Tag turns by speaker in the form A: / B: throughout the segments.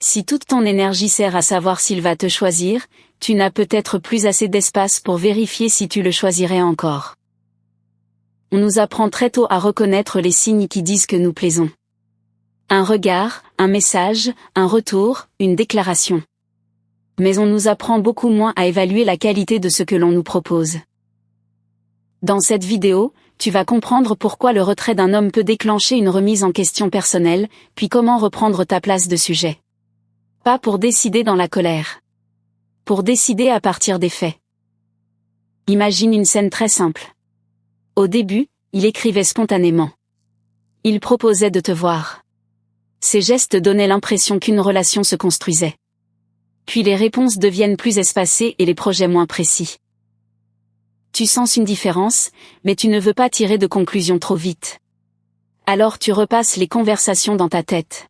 A: Si toute ton énergie sert à savoir s'il va te choisir, tu n'as peut-être plus assez d'espace pour vérifier si tu le choisirais encore. On nous apprend très tôt à reconnaître les signes qui disent que nous plaisons. Un regard, un message, un retour, une déclaration. Mais on nous apprend beaucoup moins à évaluer la qualité de ce que l'on nous propose. Dans cette vidéo, tu vas comprendre pourquoi le retrait d'un homme peut déclencher une remise en question personnelle, puis comment reprendre ta place de sujet. Pas pour décider dans la colère. Pour décider à partir des faits. Imagine une scène très simple. Au début, il écrivait spontanément. Il proposait de te voir. Ses gestes donnaient l'impression qu'une relation se construisait. Puis les réponses deviennent plus espacées et les projets moins précis. Tu sens une différence, mais tu ne veux pas tirer de conclusion trop vite. Alors tu repasses les conversations dans ta tête.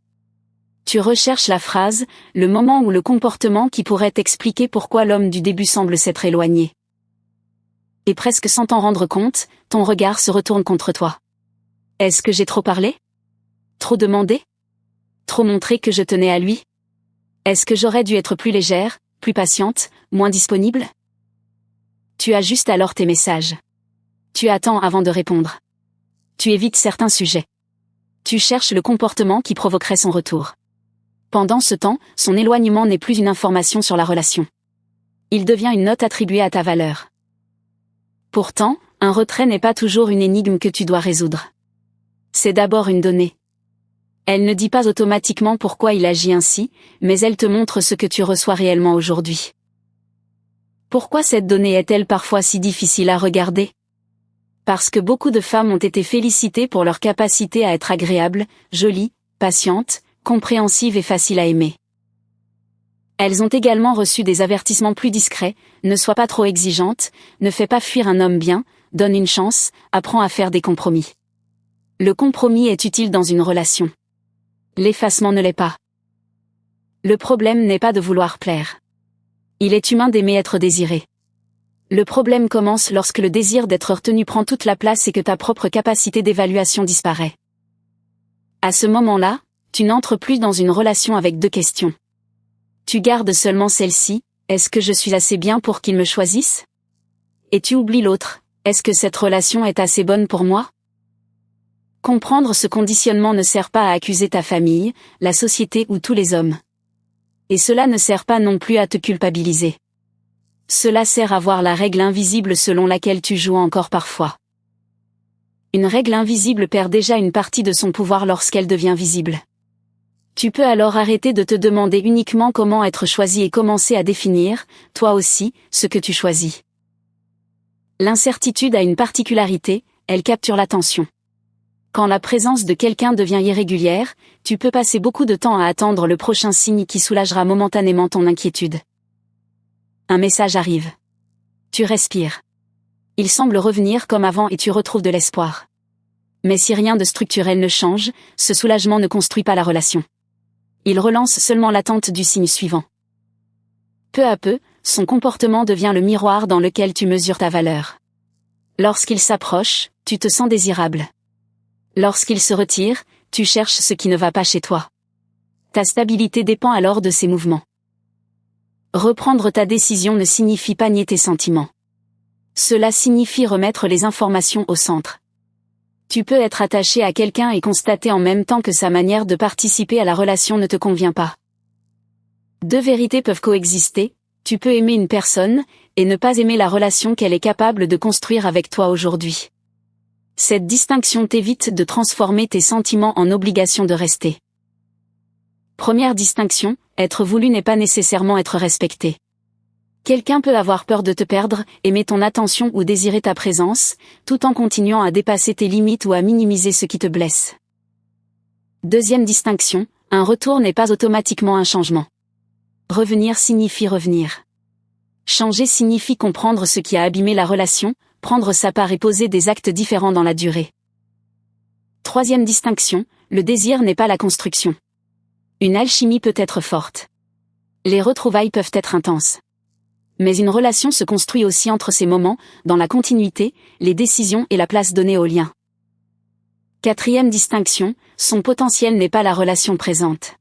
A: Tu recherches la phrase, le moment ou le comportement qui pourrait t'expliquer pourquoi l'homme du début semble s'être éloigné. Et presque sans t'en rendre compte, ton regard se retourne contre toi. Est-ce que j'ai trop parlé? Trop demandé? Trop montré que je tenais à lui? Est-ce que j'aurais dû être plus légère, plus patiente, moins disponible? Tu ajustes alors tes messages. Tu attends avant de répondre. Tu évites certains sujets. Tu cherches le comportement qui provoquerait son retour. Pendant ce temps, son éloignement n'est plus une information sur la relation. Il devient une note attribuée à ta valeur. Pourtant, un retrait n'est pas toujours une énigme que tu dois résoudre. C'est d'abord une donnée. Elle ne dit pas automatiquement pourquoi il agit ainsi, mais elle te montre ce que tu reçois réellement aujourd'hui. Pourquoi cette donnée est-elle parfois si difficile à regarder? Parce que beaucoup de femmes ont été félicitées pour leur capacité à être agréables, jolies, patientes, compréhensives et faciles à aimer. Elles ont également reçu des avertissements plus discrets, ne sois pas trop exigeante, ne fais pas fuir un homme bien, donne une chance, apprends à faire des compromis. Le compromis est utile dans une relation. L'effacement ne l'est pas. Le problème n'est pas de vouloir plaire. Il est humain d'aimer être désiré. Le problème commence lorsque le désir d'être retenu prend toute la place et que ta propre capacité d'évaluation disparaît. À ce moment-là, tu n'entres plus dans une relation avec deux questions. Tu gardes seulement celle-ci, est-ce que je suis assez bien pour qu'il me choisisse? Et tu oublies l'autre, est-ce que cette relation est assez bonne pour moi? Comprendre ce conditionnement ne sert pas à accuser ta famille, la société ou tous les hommes. Et cela ne sert pas non plus à te culpabiliser. Cela sert à voir la règle invisible selon laquelle tu joues encore parfois. Une règle invisible perd déjà une partie de son pouvoir lorsqu'elle devient visible. Tu peux alors arrêter de te demander uniquement comment être choisi et commencer à définir, toi aussi, ce que tu choisis. L'incertitude a une particularité, elle capture l'attention. Quand la présence de quelqu'un devient irrégulière, tu peux passer beaucoup de temps à attendre le prochain signe qui soulagera momentanément ton inquiétude. Un message arrive. Tu respires. Il semble revenir comme avant et tu retrouves de l'espoir. Mais si rien de structurel ne change, ce soulagement ne construit pas la relation. Il relance seulement l'attente du signe suivant. Peu à peu, son comportement devient le miroir dans lequel tu mesures ta valeur. Lorsqu'il s'approche, tu te sens désirable. Lorsqu'il se retire, tu cherches ce qui ne va pas chez toi. Ta stabilité dépend alors de ces mouvements. Reprendre ta décision ne signifie pas nier tes sentiments. Cela signifie remettre les informations au centre. Tu peux être attaché à quelqu'un et constater en même temps que sa manière de participer à la relation ne te convient pas. Deux vérités peuvent coexister, tu peux aimer une personne, et ne pas aimer la relation qu'elle est capable de construire avec toi aujourd'hui. Cette distinction t'évite de transformer tes sentiments en obligation de rester. Première distinction, être voulu n'est pas nécessairement être respecté. Quelqu'un peut avoir peur de te perdre, aimer ton attention ou désirer ta présence, tout en continuant à dépasser tes limites ou à minimiser ce qui te blesse. Deuxième distinction, un retour n'est pas automatiquement un changement. Revenir signifie revenir. Changer signifie comprendre ce qui a abîmé la relation, prendre sa part et poser des actes différents dans la durée. Troisième distinction, le désir n'est pas la construction. Une alchimie peut être forte. Les retrouvailles peuvent être intenses. Mais une relation se construit aussi entre ces moments, dans la continuité, les décisions et la place donnée aux liens. Quatrième distinction, son potentiel n'est pas la relation présente.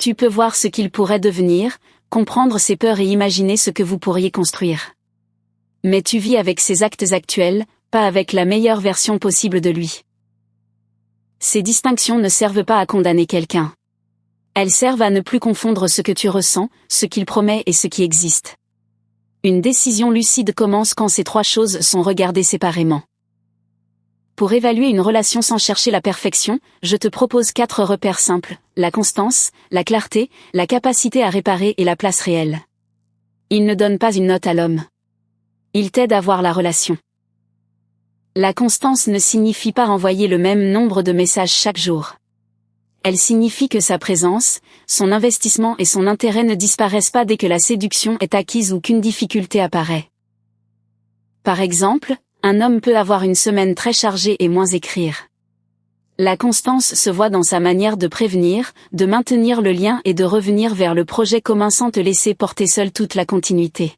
A: Tu peux voir ce qu'il pourrait devenir, comprendre ses peurs et imaginer ce que vous pourriez construire. Mais tu vis avec ses actes actuels, pas avec la meilleure version possible de lui. Ces distinctions ne servent pas à condamner quelqu'un. Elles servent à ne plus confondre ce que tu ressens, ce qu'il promet et ce qui existe. Une décision lucide commence quand ces trois choses sont regardées séparément. Pour évaluer une relation sans chercher la perfection, je te propose 4 repères simples: la constance, la clarté, la capacité à réparer et la place réelle. Il ne donne pas une note à l'homme. Il t'aide à voir la relation. La constance ne signifie pas envoyer le même nombre de messages chaque jour. Elle signifie que sa présence, son investissement et son intérêt ne disparaissent pas dès que la séduction est acquise ou qu'une difficulté apparaît. Par exemple, un homme peut avoir une semaine très chargée et moins écrire. La constance se voit dans sa manière de prévenir, de maintenir le lien et de revenir vers le projet commun sans te laisser porter seul toute la continuité.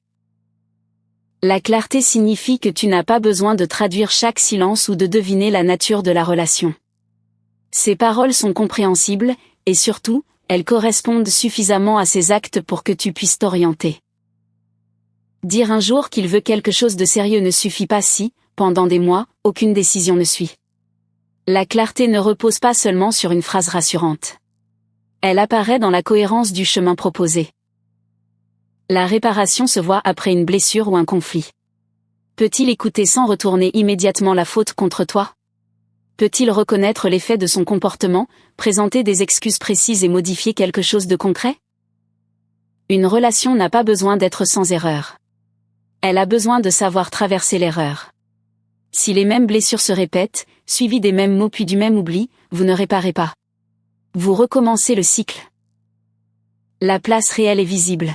A: La clarté signifie que tu n'as pas besoin de traduire chaque silence ou de deviner la nature de la relation. Ses paroles sont compréhensibles, et surtout, elles correspondent suffisamment à ses actes pour que tu puisses t'orienter. Dire un jour qu'il veut quelque chose de sérieux ne suffit pas si, pendant des mois, aucune décision ne suit. La clarté ne repose pas seulement sur une phrase rassurante. Elle apparaît dans la cohérence du chemin proposé. La réparation se voit après une blessure ou un conflit. Peut-il écouter sans retourner immédiatement la faute contre toi? Peut-il reconnaître l'effet de son comportement, présenter des excuses précises et modifier quelque chose de concret? Une relation n'a pas besoin d'être sans erreur. Elle a besoin de savoir traverser l'erreur. Si les mêmes blessures se répètent, suivies des mêmes mots puis du même oubli, vous ne réparez pas. Vous recommencez le cycle. La place réelle est visible.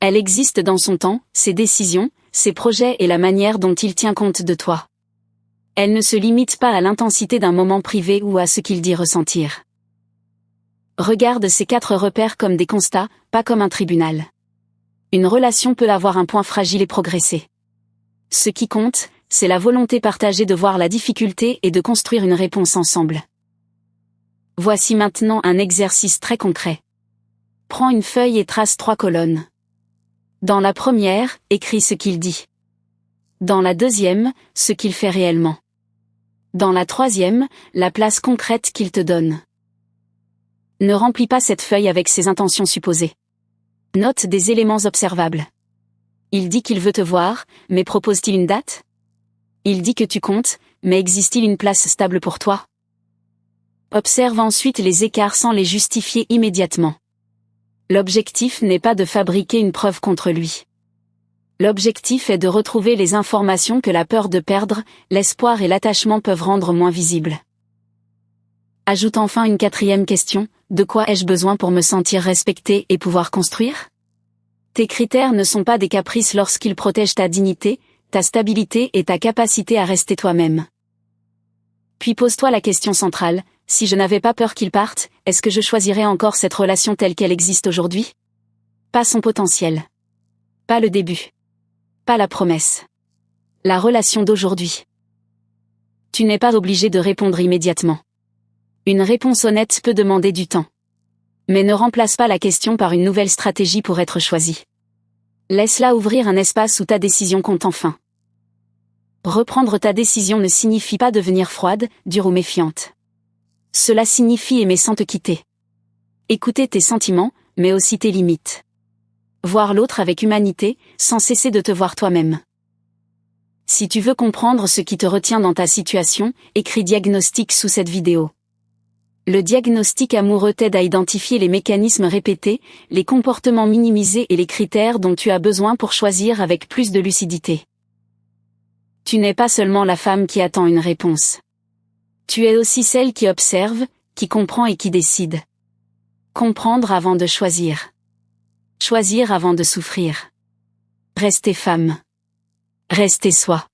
A: Elle existe dans son temps, ses décisions, ses projets et la manière dont il tient compte de toi. Elle ne se limite pas à l'intensité d'un moment privé ou à ce qu'il dit ressentir. Regarde ces 4 repères comme des constats, pas comme un tribunal. Une relation peut avoir un point fragile et progresser. Ce qui compte, c'est la volonté partagée de voir la difficulté et de construire une réponse ensemble. Voici maintenant un exercice très concret. Prends une feuille et trace 3 colonnes. Dans la première, écris ce qu'il dit. Dans la deuxième, ce qu'il fait réellement. Dans la troisième, la place concrète qu'il te donne. Ne remplis pas cette feuille avec ses intentions supposées. Note des éléments observables. Il dit qu'il veut te voir, mais propose-t-il une date? Il dit que tu comptes, mais existe-t-il une place stable pour toi? Observe ensuite les écarts sans les justifier immédiatement. L'objectif n'est pas de fabriquer une preuve contre lui. L'objectif est de retrouver les informations que la peur de perdre, l'espoir et l'attachement peuvent rendre moins visibles. Ajoute enfin une 4e question: de quoi ai-je besoin pour me sentir respecté et pouvoir construire? Tes critères ne sont pas des caprices lorsqu'ils protègent ta dignité, ta stabilité et ta capacité à rester toi-même. Puis pose-toi la question centrale: si je n'avais pas peur qu'il parte, est-ce que je choisirais encore cette relation telle qu'elle existe aujourd'hui? Pas son potentiel. Pas le début. Pas la promesse. La relation d'aujourd'hui. Tu n'es pas obligé de répondre immédiatement. Une réponse honnête peut demander du temps. Mais ne remplace pas la question par une nouvelle stratégie pour être choisie. Laisse-la ouvrir un espace où ta décision compte enfin. Reprendre ta décision ne signifie pas devenir froide, dure ou méfiante. Cela signifie aimer sans te quitter. Écouter tes sentiments, mais aussi tes limites. Voir l'autre avec humanité, sans cesser de te voir toi-même. Si tu veux comprendre ce qui te retient dans ta situation, écris diagnostic sous cette vidéo. Le diagnostic amoureux t'aide à identifier les mécanismes répétés, les comportements minimisés et les critères dont tu as besoin pour choisir avec plus de lucidité. Tu n'es pas seulement la femme qui attend une réponse. Tu es aussi celle qui observe, qui comprend et qui décide. Comprendre avant de choisir. Choisir avant de souffrir. Rester femme. Rester soi.